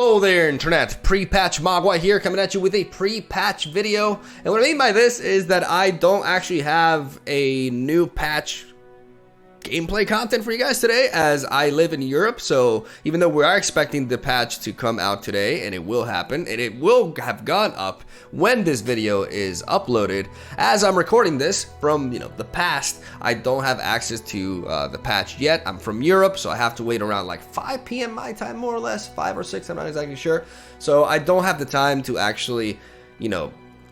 Hello there, Internet. Pre-patch Mogwai here, coming at you with a pre-patch video. And what I mean by this is that I don't actually have a new patch gameplay content for you guys today, as I live in Europe. So even though we are expecting the patch to come out today, and it will happen, and it will have gone up when this video is uploaded, as I'm recording this from the past, I don't have access to the patch yet. I'm from Europe, so I have to wait around like 5 p.m. my time, more or less, 5 or 6, I'm not exactly sure. So I don't have the time to actually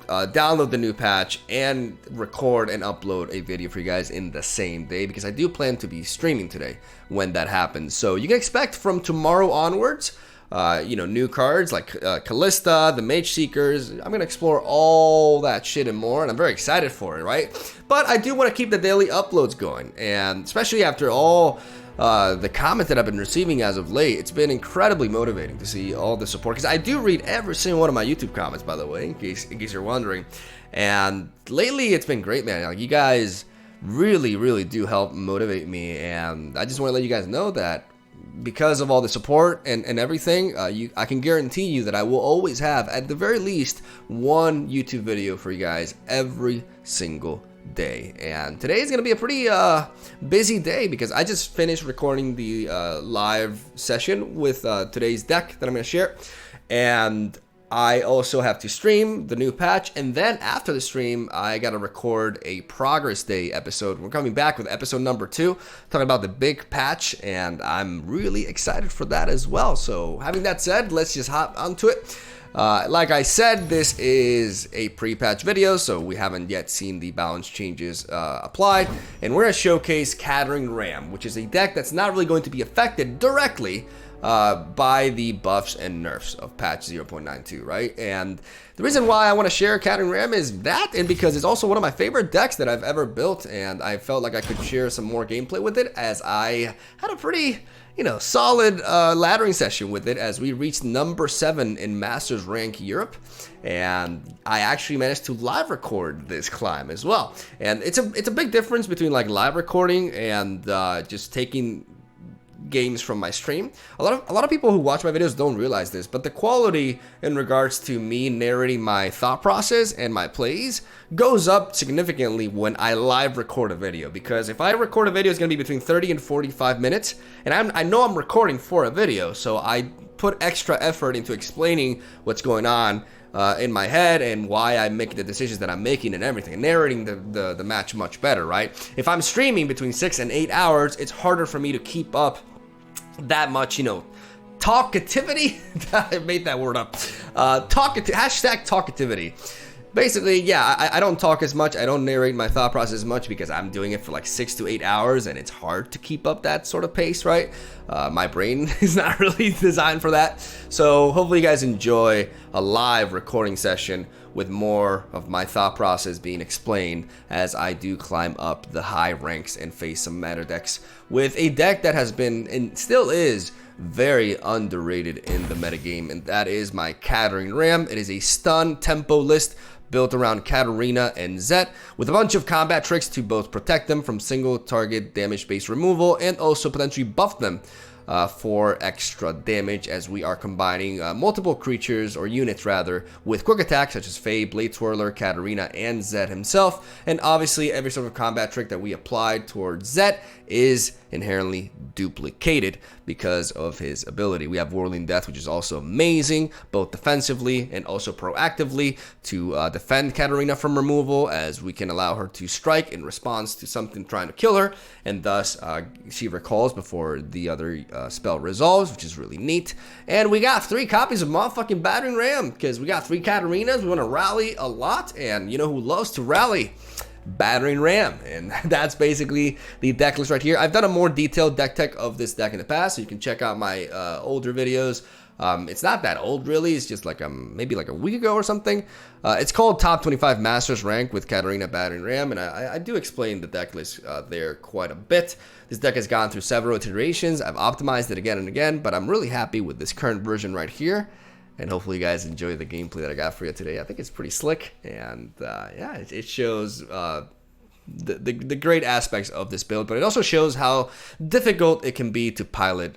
download the new patch and record and upload a video for you guys in the same day, because I do plan to be streaming today when that happens. So you can expect from tomorrow onwards, new cards like Callista, the Mage Seekers. I'm gonna explore all that shit and more, and I'm very excited for it, right? But I do want to keep the daily uploads going, and especially after all the comments that I've been receiving as of late, it's been incredibly motivating to see all the support, because I do read every single one of my YouTube comments, by the way, in case you're wondering. And lately it's been great, man. Like, you guys really do help motivate me, and I just want to let you guys know that because of all the support and everything, I can guarantee you that I will always have, at the very least, one YouTube video for you guys every single day. And today is going to be a pretty busy day, because I just finished recording the live session with today's deck that I'm going to share, and I also have to stream the new patch, and then after the stream I got to record a progress day episode. We're coming back with episode number 2, talking about the big patch, and I'm really excited for that as well. So having that said, let's just hop onto it. Like I said, this is a pre-patch video, so we haven't yet seen the balance changes applied, and we're going to showcase KATARINA, which is a deck that's not really going to be affected directly by the buffs and nerfs of patch 0.92, right? And the reason why I want to share KATARINA is that, and because it's also one of my favorite decks that I've ever built, and I felt like I could share some more gameplay with it, as I had a pretty solid laddering session with it, as we reached number 7 in Masters Rank Europe, and I actually managed to live record this climb as well. And it's a big difference between like live recording and just taking games from my stream. A lot of people who watch my videos don't realize this, but the quality in regards to me narrating my thought process and my plays goes up significantly when I live record a video, because if I record a video, it's going to be between 30 and 45 minutes, and I know I'm recording for a video, so I put extra effort into explaining what's going on in my head and why I'm making the decisions that I'm making and everything, and narrating the match much better, right? If I'm streaming between 6 and 8 hours, it's harder for me to keep up that much, talkativity. I made that word up. Hashtag talkativity. Basically, yeah, I don't talk as much. I don't narrate my thought process as much, because I'm doing it for like 6 to 8 hours, and it's hard to keep up that sort of pace, right? My brain is not really designed for that. So hopefully you guys enjoy a live recording session with more of my thought process being explained as I do climb up the high ranks and face some meta decks with a deck that has been and still is very underrated in the metagame, and that is my KATARINA. It is a stun tempo list built around KATARINA and Zet, with a bunch of combat tricks to both protect them from single target damage based removal and also potentially buff them for extra damage, as we are combining multiple creatures, or units rather, with quick attacks such as Fae, Blade Twirler, KATARINA, and Zed himself. And obviously every sort of combat trick that we applied towards Zed is inherently duplicated because of his ability. We have Whirling Death, which is also amazing, both defensively and also proactively, to defend KATARINA from removal, as we can allow her to strike in response to something trying to kill her, and thus she recalls before the other spell resolves, which is really neat. And we got 3 copies of motherfucking Battering Ram, because we got 3 KATARINAs. We want to rally a lot, and you know who loves to rally? Battering Ram. And that's basically the deck list right here. I've done a more detailed deck tech of this deck in the past, so you can check out my older videos. It's not that old really, it's just like maybe like a week ago or something. It's called Top 25 Masters Rank with KATARINA, Battering Ram, and I do explain the deck list there quite a bit. This deck has gone through several iterations. I've optimized it again and again, but I'm really happy with this current version right here. And hopefully you guys enjoy the gameplay that I got for you today. I think it's pretty slick, and yeah, it shows the great aspects of this build, but it also shows how difficult it can be to pilot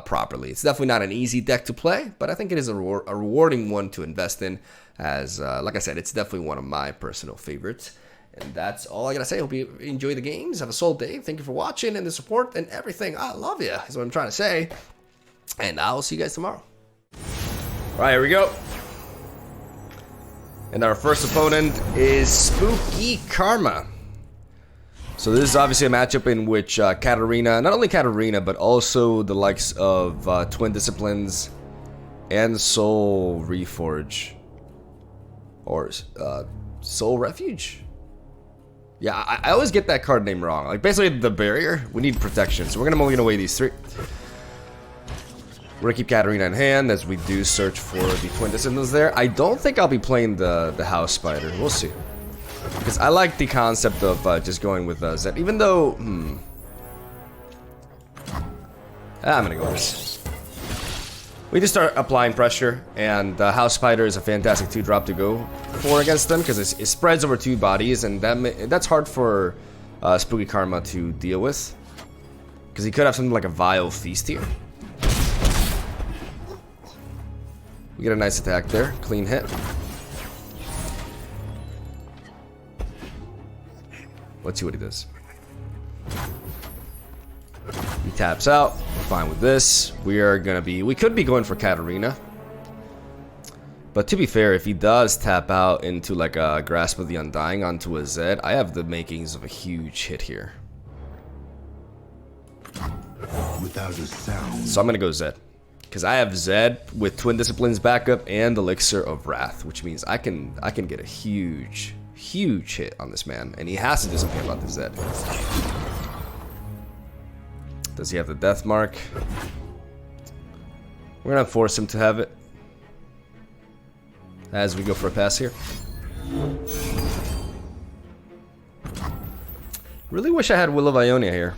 properly. It's definitely not an easy deck to play, but I think it is a rewarding one to invest in, as like I said, it's definitely one of my personal favorites. And that's all I gotta say. Hope you enjoy the games. Have a solid day. Thank you for watching and the support and everything. I love you, is what I'm trying to say. And I'll see you guys tomorrow. All right, here we go. And our first opponent is Spooky Karma. So this is obviously a matchup in which Katarina, not only Katarina, but also the likes of Twin Disciplines and Soul Reforge. Or Soul Refuge? Yeah, I always get that card name wrong. Like, basically, the barrier, we need protection. So we're going to mulligan away these three. We're going to keep Katarina in hand as we do search for the Twin Disciplines there. I don't think I'll be playing the House Spider. We'll see. Because I like the concept of just going with Zed. Even though, I'm going to go with this. We just start applying pressure, and House Spider is a fantastic 2-drop to go for against them because it spreads over 2 bodies, and that's hard for Spooky Karma to deal with. Because he could have something like a Vile Feast here. We get a nice attack there, clean hit. Let's see what he does. He taps out. We're fine with this. We could be going for Katarina. But to be fair, if he does tap out into like a Grasp of the Undying onto a Zed, I have the makings of a huge hit here. Without a sound. So I'm gonna go Zed. Because I have Zed with Twin Disciplines backup and Elixir of Wrath, which means I can get a huge hit on this man, and he has to do something about this Zed. Does he have the death mark? We're gonna force him to have it as we go for a pass here. Really wish I had Will of Ionia here.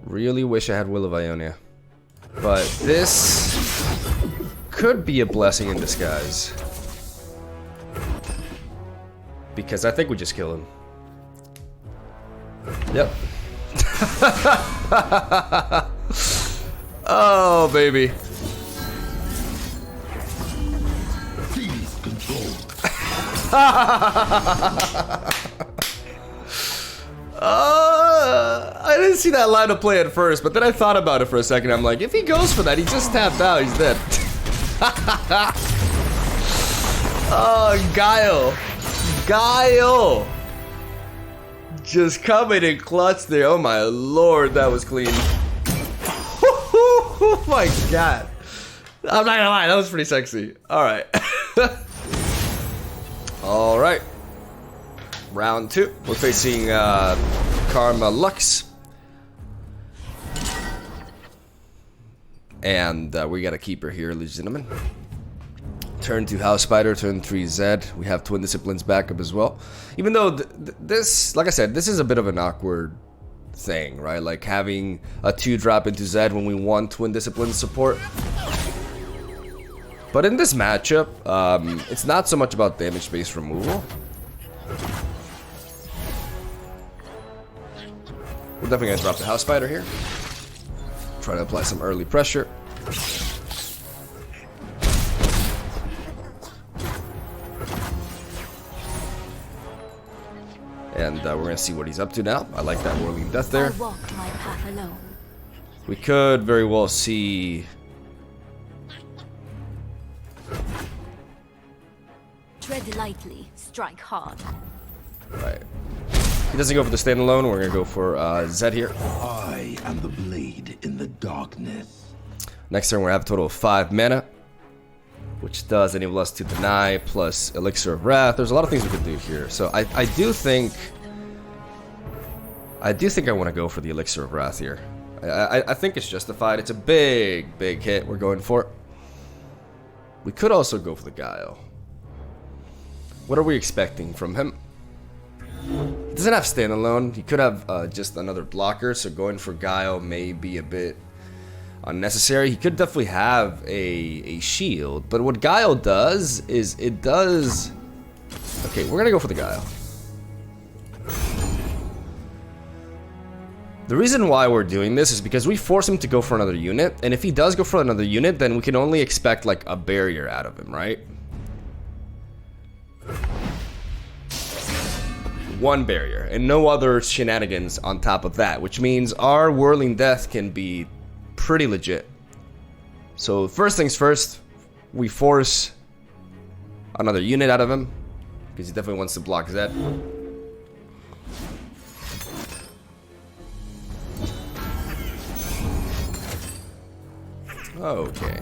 Really wish I had Will of Ionia. But this could be a blessing in disguise. Because I think we just kill him. Yep. Oh, baby. I didn't see that line of play at first, but then I thought about it for a second. I'm like, if he goes for that, he just tapped out. He's dead. Oh, Guile. Guile. Just coming in clutch there. Oh my lord, that was clean. Oh my god. I'm not gonna lie, that was pretty sexy. Alright. Alright. Round 2. We're facing Karma Lux. And we got a keeper here, Legitimen. Turn 2 House Spider, turn 3 Zed. We have Twin Disciplines backup as well. Even though this, like I said, this is a bit of an awkward thing, right? Like having a 2-drop into Zed when we want Twin Disciplines support. But in this matchup, it's not so much about damage-based removal. We're definitely gonna drop the House Spider here. Try to apply some early pressure. And we're gonna see what he's up to now. I like that Whirling Death there. I walk my path alone. We could very well see. Tread lightly, strike hard. Right. He doesn't go for the standalone. We're gonna go for Zed here. I am the blade in the darkness. Next turn, we're gonna have a total of 5 mana, which does enable us to deny plus Elixir of Wrath. There's a lot of things we can do here. So I do think I want to go for the Elixir of Wrath here. I think it's justified. It's a big hit we're going for. We could also go for the Guile. What are we expecting from him? He doesn't have standalone. He could have just another blocker, so going for Guile may be a bit unnecessary. He could definitely have a shield, but what Guile does is it does... Okay, we're gonna go for the Guile. The reason why we're doing this is because we force him to go for another unit, and if he does go for another unit, then we can only expect like a barrier out of him, right? One barrier, and no other shenanigans on top of that, which means our Whirling Death can be pretty legit. So first things first, we force another unit out of him, because he definitely wants to block Zed. Okay.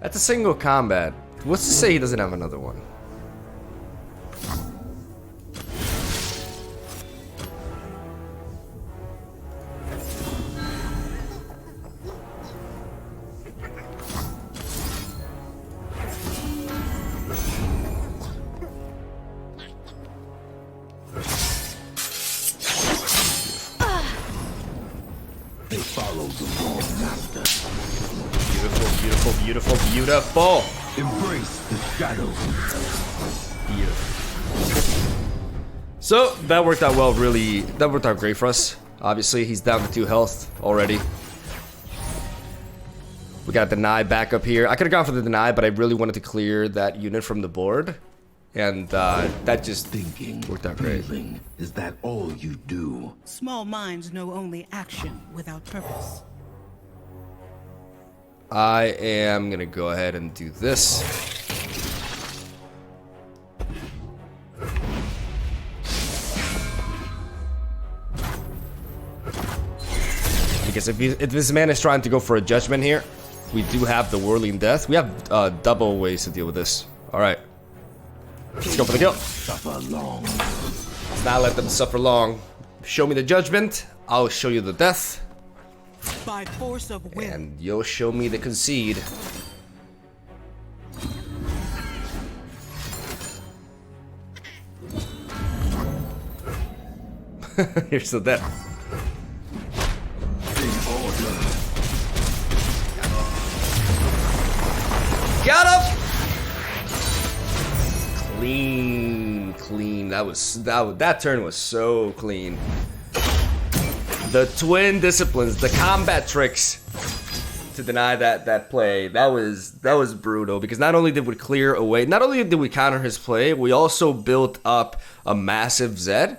That's a single combat. What's to say he doesn't have another one? They follow the Lord Master. Beautiful, beautiful, beautiful, beautiful. Embrace the shadows. Beautiful. So that worked out well, really. That worked out great for us. Obviously, he's down to 2 health already. We got deny back up here. I could have gone for the deny, but I really wanted to clear that unit from the board. And that just worked out great. Is that all you do? Small minds know only action without purpose. I am gonna go ahead and do this. Because if this man is trying to go for a judgment here, we do have the Whirling Death. We have double ways to deal with this. All right. Let's go for the kill. Suffer long. Let's not let them suffer long. Show me the judgment. I'll show you the death. By force of will. And you'll show me the concede. Here's the death. Got him! Clean, clean. That turn was so clean. The twin disciplines, the combat tricks to deny that play. That was brutal, because not only did we clear away, not only did we counter his play, we also built up a massive Zed,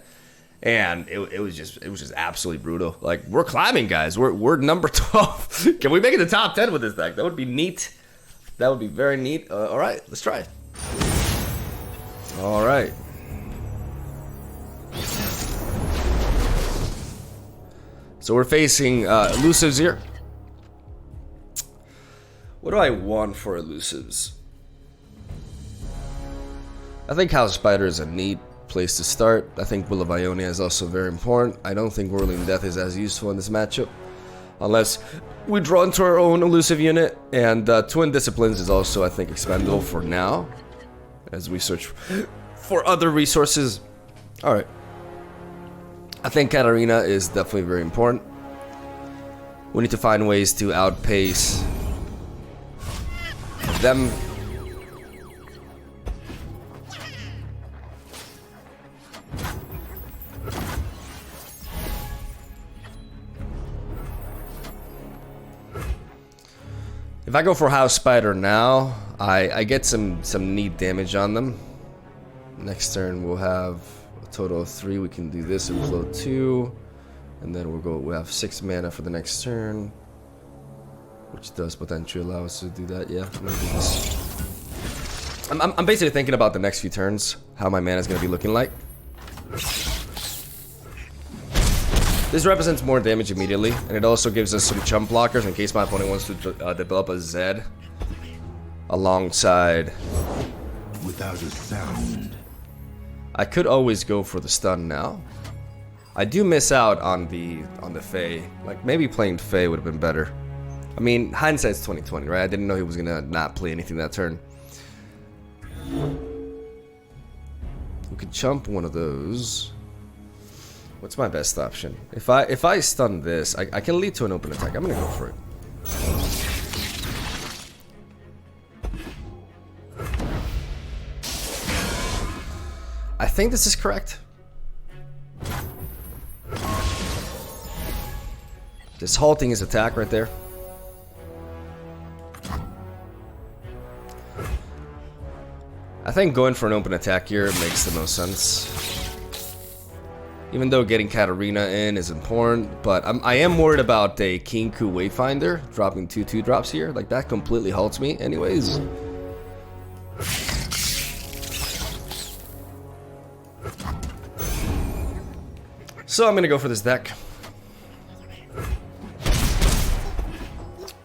and it was just absolutely brutal. Like, we're climbing, guys. We're number 12. Can we make it the top 10 with this deck? That would be neat. That would be very neat. All right, let's try. All right. So we're facing elusives here. What do I want for elusives? I think House Spider is a neat place to start. I think Will of Ionia is also very important. I don't think Whirling Death is as useful in this matchup, unless we draw into our own elusive unit. And Twin Disciplines is also, I think, expendable for now, as we search for other resources. All right. I think Katarina is definitely very important. We need to find ways to outpace them. If I go for House Spider now, I get some neat damage on them. Next turn we'll have a total of 3. We can do this and float 2, and then we'll have 6 mana for the next turn, which does potentially allow us to do that. Yeah, I'm gonna do this. I'm basically thinking about the next few turns, how my mana is gonna be looking like. This represents more damage immediately, and it also gives us some chump blockers in case my opponent wants to develop a Zed alongside. Without a sound. I could always go for the stun now. I do miss out on the Fae. Like, maybe playing Fae would have been better. I mean, hindsight's 2020, right? I didn't know he was gonna not play anything that turn. We could chump one of those. What's my best option? If I stun this, I can lead to an open attack. I'm gonna go for it. I think this is correct. Just halting his attack right there. I think going for an open attack here makes the most sense. Even though getting Katarina in is important, but I am worried about a Kinku Wayfinder dropping 2/2 drops here. Like, that completely halts me anyways. So I'm gonna go for this deck.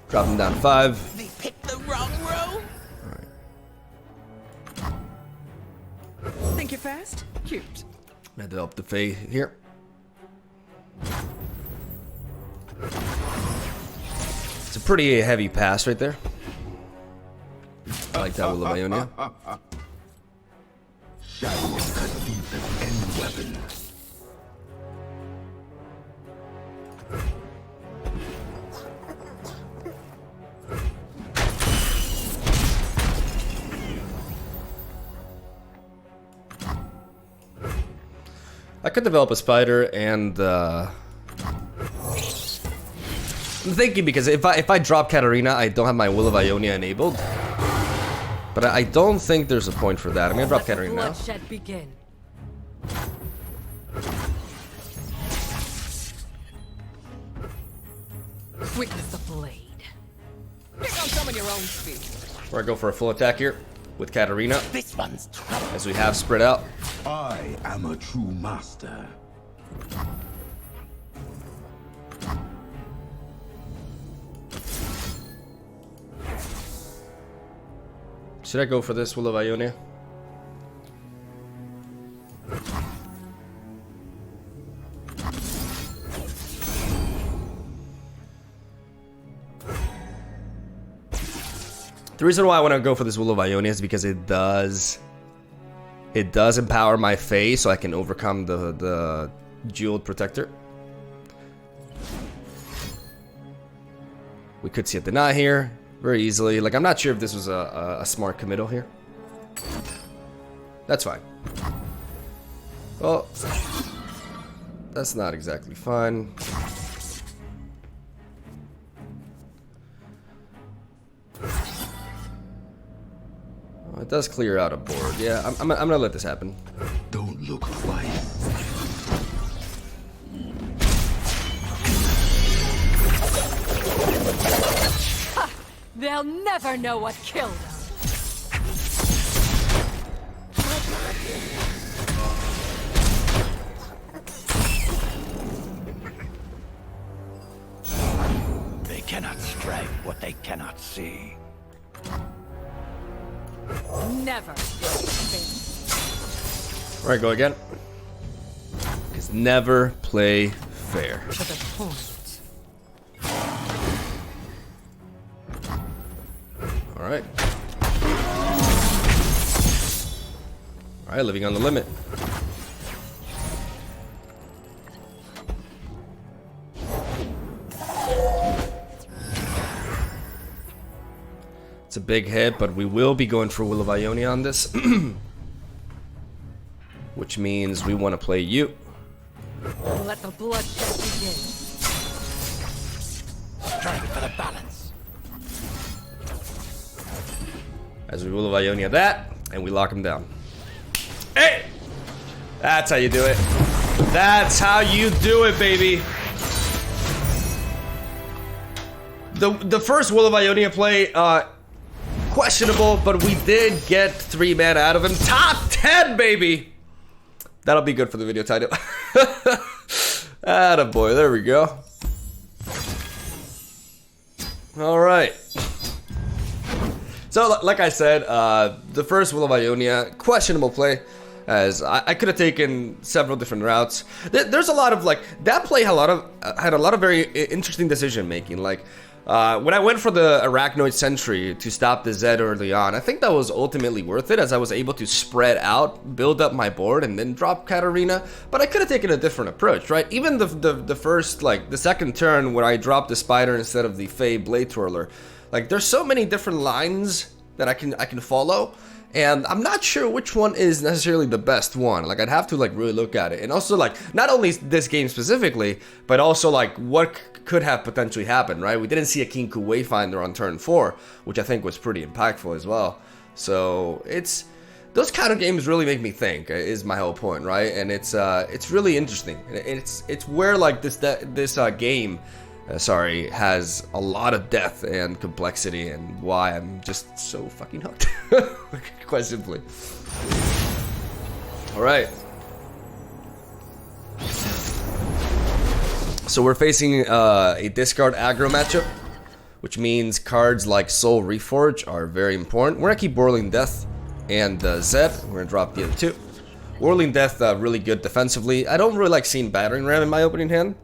Drop him down 5. They picked the wrong row. Think you're fast? Cute. I'm gonna develop the Fae here. It's a pretty heavy pass right there. I like that Will of Ionia. Shadows cut deep as any weapon. I could develop a spider and I'm thinking, because if I drop Katarina, I don't have my Will of Ionia enabled. But I don't think there's a point for that. I'm gonna drop Katarina now. Bloodshed begin. Witness the blade. Pick on some of your own speed. We're gonna go for a full attack here with Katarina, This one's trouble. as we have spread out. I am a true master. Should I go for this Will of Ionia? The reason why I want to go for this Will of Ionia is because it does empower my Fae, so I can overcome the Jeweled Protector. We could see a deny here very easily. Like, I'm not sure if this was a smart committal here. That's fine. Well, that's not exactly fine. Oh, it does clear out a board. Yeah, I'm gonna let this happen. Don't look twice. They'll never know what killed them. They cannot strike what they cannot see. Never. Alright, go again. Because never play fair. To the point. Alright. Alright, living on the limit. It's a big hit, but we will be going for Will of Ionia on this. Which means we want to play you. Let the bloodshed begin. Trying for the balance. As we Will of Ionia that, and we lock him down. Hey! That's how you do it. That's how you do it, baby. The first Will of Ionia play, questionable, but we did get 3 mana out of him. Top 10, baby! That'll be good for the video title. Attaboy, there we go. Alright. So, like I said, the first Will of Ionia, questionable play, as I could have taken several different routes. There's a lot of, like, that play had a lot of very interesting decision making. Like, when I went for the Arachnoid Sentry to stop the Zed early on, I think that was ultimately worth it, as I was able to spread out, build up my board, and then drop Katarina. But I could have taken a different approach, right? Even the first, like, the second turn where I dropped the Spider instead of the Fae Blade Twirler. Like, there's so many different lines that I can follow, And I'm not sure which one is necessarily the best one. Like, I'd have to like really look at it. And also like, not only this game specifically, but also like what could have potentially happened, right? We didn't see a King Ku Wayfinder on turn 4, which I think was pretty impactful as well. So it's, those kind of games really make me think, is my whole point, right? And it's really interesting. It's where like this game, sorry, has a lot of depth and complexity, and why I'm just so fucking hooked. Quite simply. Alright. So we're facing a discard aggro matchup, which means cards like Soul Reforge are very important. We're gonna keep Whirling Death and Zed. We're gonna drop the other two. Whirling Death, really good defensively. I don't really like seeing Battering Ram in my opening hand.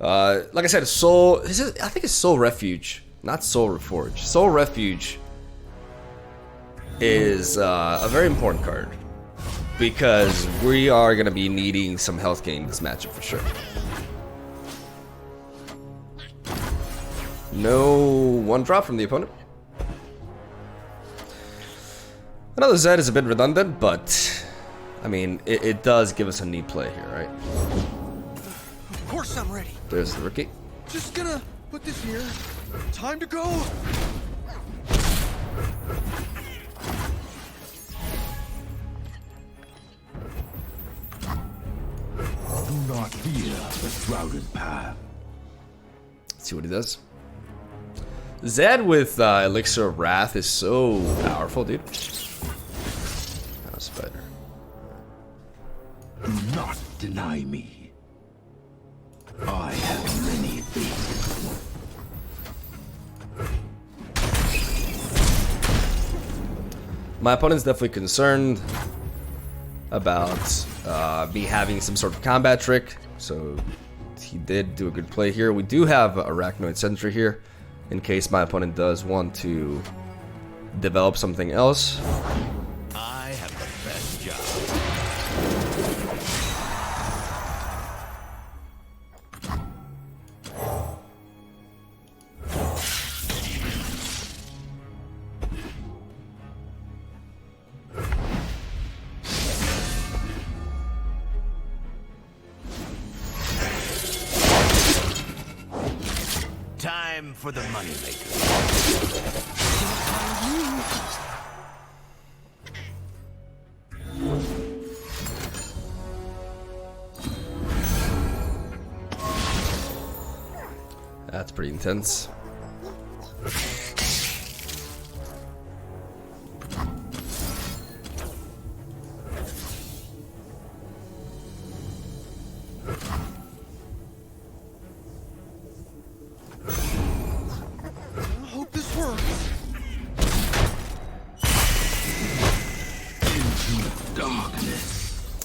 Like I said, Soul, I think it's Soul Refuge, not Soul Reforge. Soul Refuge is a very important card, because we are going to be needing some health gain this matchup for sure. No one drop from the opponent. Another Zed is a bit redundant, but I mean, it does give us a neat play here, right? Of course I'm ready. There's the rookie. Just gonna put this here. Time to go. Do not fear the shrouded path. Let's see what he does. Zed with Elixir of Wrath is so powerful, dude. Oh, spider. Do not deny me. I have many things. My opponent's definitely concerned about me having some sort of combat trick, so he did do a good play here. We do have Arachnoid Sentry here, in case my opponent does want to develop something else. I have the best job. Time for the moneymaker. That's pretty intense. I hope this works.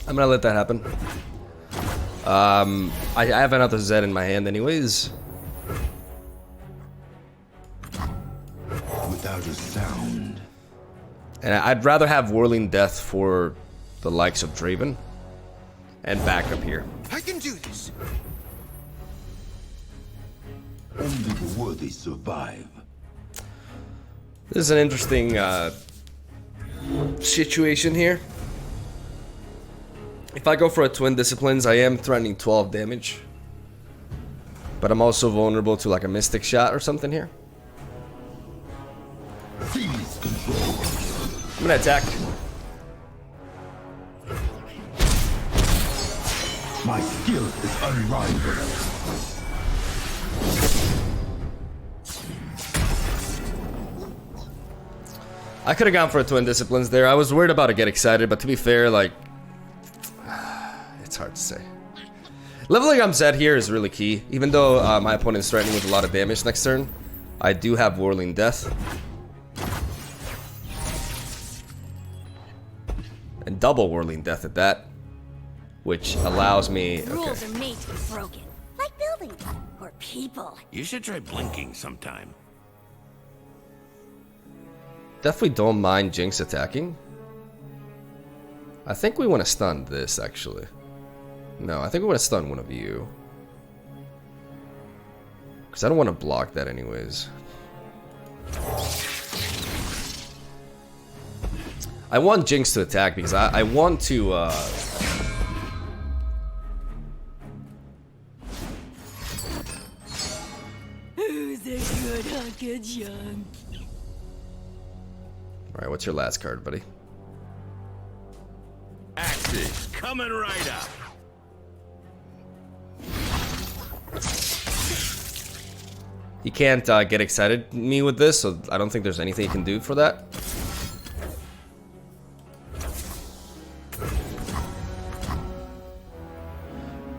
I'm gonna let that happen. I have another Zed in my hand anyways. Without a sound. And I'd rather have Whirling Death for the likes of Draven. And backup here. I can do this. Only the worthy survive. This is an interesting situation here. If I go for a Twin Disciplines, I am threatening 12 damage. But I'm also vulnerable to like a Mystic Shot or something here. Seize control. I'm gonna attack. My skill is unrivaled. I could have gone for a Twin Disciplines there. I was worried about it, get excited, but to be fair, like, it's hard to say. Leveling up Zed here is really key. Even though my opponent is threatening with a lot of damage next turn, I do have Whirling Death. And double Whirling Death at that, which allows me... Rules Okay. are made to be broken, like buildings or people. You should try blinking sometime. Definitely don't mind Jinx attacking. I think we want to stun this, actually. No, I think we want to stun one of you. Because I don't want to block that anyways. I want Jinx to attack because I want to Who's a good hunk of junk? Alright, what's your last card, buddy? Axes coming right up. He can't get excited me with this, so I don't think there's anything he can do for that.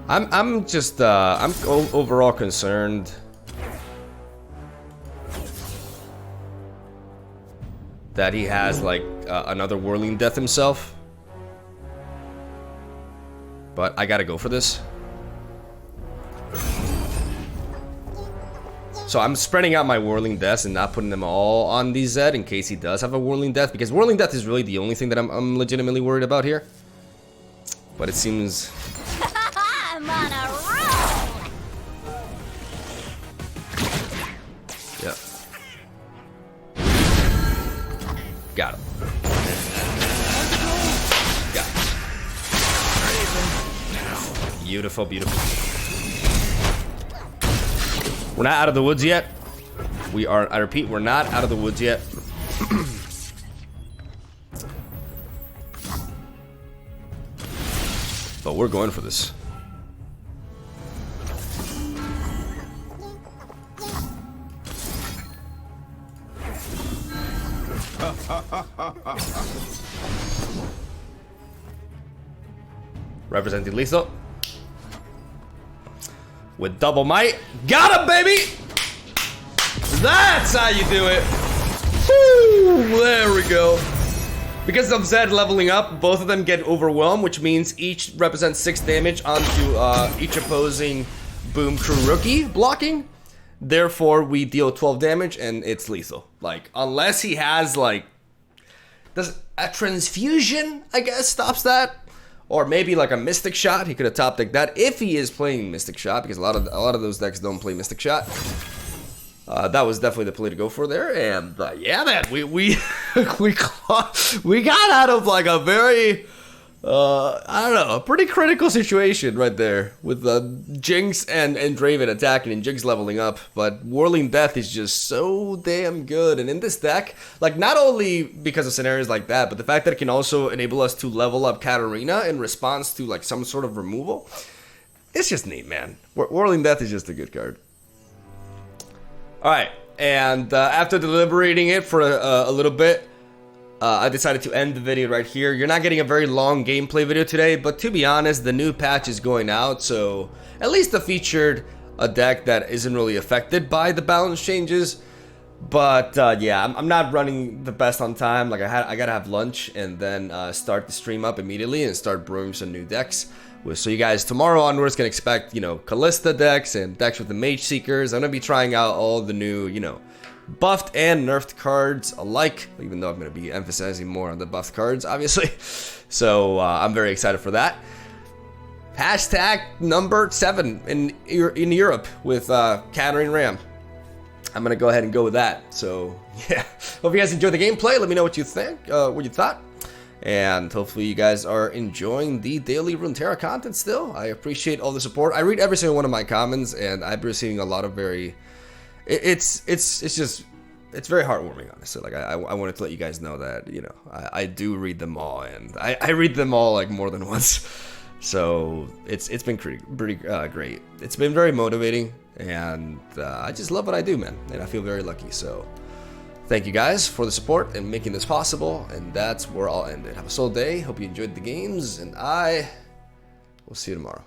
I'm just I'm overall concerned that he has like another Whirling Death himself, but I gotta go for this. So I'm spreading out my Whirling Deaths and not putting them all on DZ in case he does have a Whirling Death, because Whirling Death is really the only thing that I'm legitimately worried about here. But it seems... I'm on a roll! Yeah. Got him. Got him. Beautiful, beautiful. We're not out of the woods yet. We are, I repeat, we're not out of the woods yet. But we're going for this. Representing lethal. With double might. Got him, baby! That's how you do it. Woo, there we go. Because of Zed leveling up, both of them get overwhelmed, which means each represents 6 damage onto each opposing Boom Crew rookie blocking. Therefore, we deal 12 damage and it's lethal. Like, unless he has, like, does a transfusion, I guess, stops that. Or maybe like a Mystic Shot, he could have top decked that if he is playing Mystic Shot, because a lot of those decks don't play Mystic Shot. That was definitely the play to go for there, and yeah, man, we got out of like a very I don't know, a pretty critical situation right there with Jinx and Draven attacking and Jinx leveling up. But Whirling Death is just so damn good, and in this deck, like not only because of scenarios like that, but the fact that it can also enable us to level up Katarina in response to like some sort of removal. It's just neat, man. Whirling Death is just a good card. All right, and after deliberating it for a little bit, I decided to end the video right here. You're not getting a very long gameplay video today, but to be honest, the new patch is going out, so at least I featured a deck that isn't really affected by the balance changes. But yeah, I'm not running the best on time. Like I gotta have lunch and then start the stream up immediately and start brewing some new decks. So you guys tomorrow onwards can expect, you know, Callista decks and decks with the Mage Seekers. I'm gonna be trying out all the new, you know, buffed and nerfed cards alike, even though I'm going to be emphasizing more on the buffed cards, obviously. So I'm very excited for that. Hashtag number 7 in Europe with Katarina Ram. I'm going to go ahead and go with that. So yeah, hope you guys enjoyed the gameplay. Let me know what you think, what you thought. And hopefully you guys are enjoying the daily Runeterra content still. I appreciate all the support. I read every single one of my comments, and I'm receiving a lot of very... It's very heartwarming, honestly. Like I wanted to let you guys know that, you know, I do read them all, and I read them all like more than once. So it's been pretty great. It's been very motivating, and I just love what I do, man, and I feel very lucky. So thank you guys for the support and making this possible, and that's where I'll end it. Have a solid day. Hope you enjoyed the games, and I will see you tomorrow.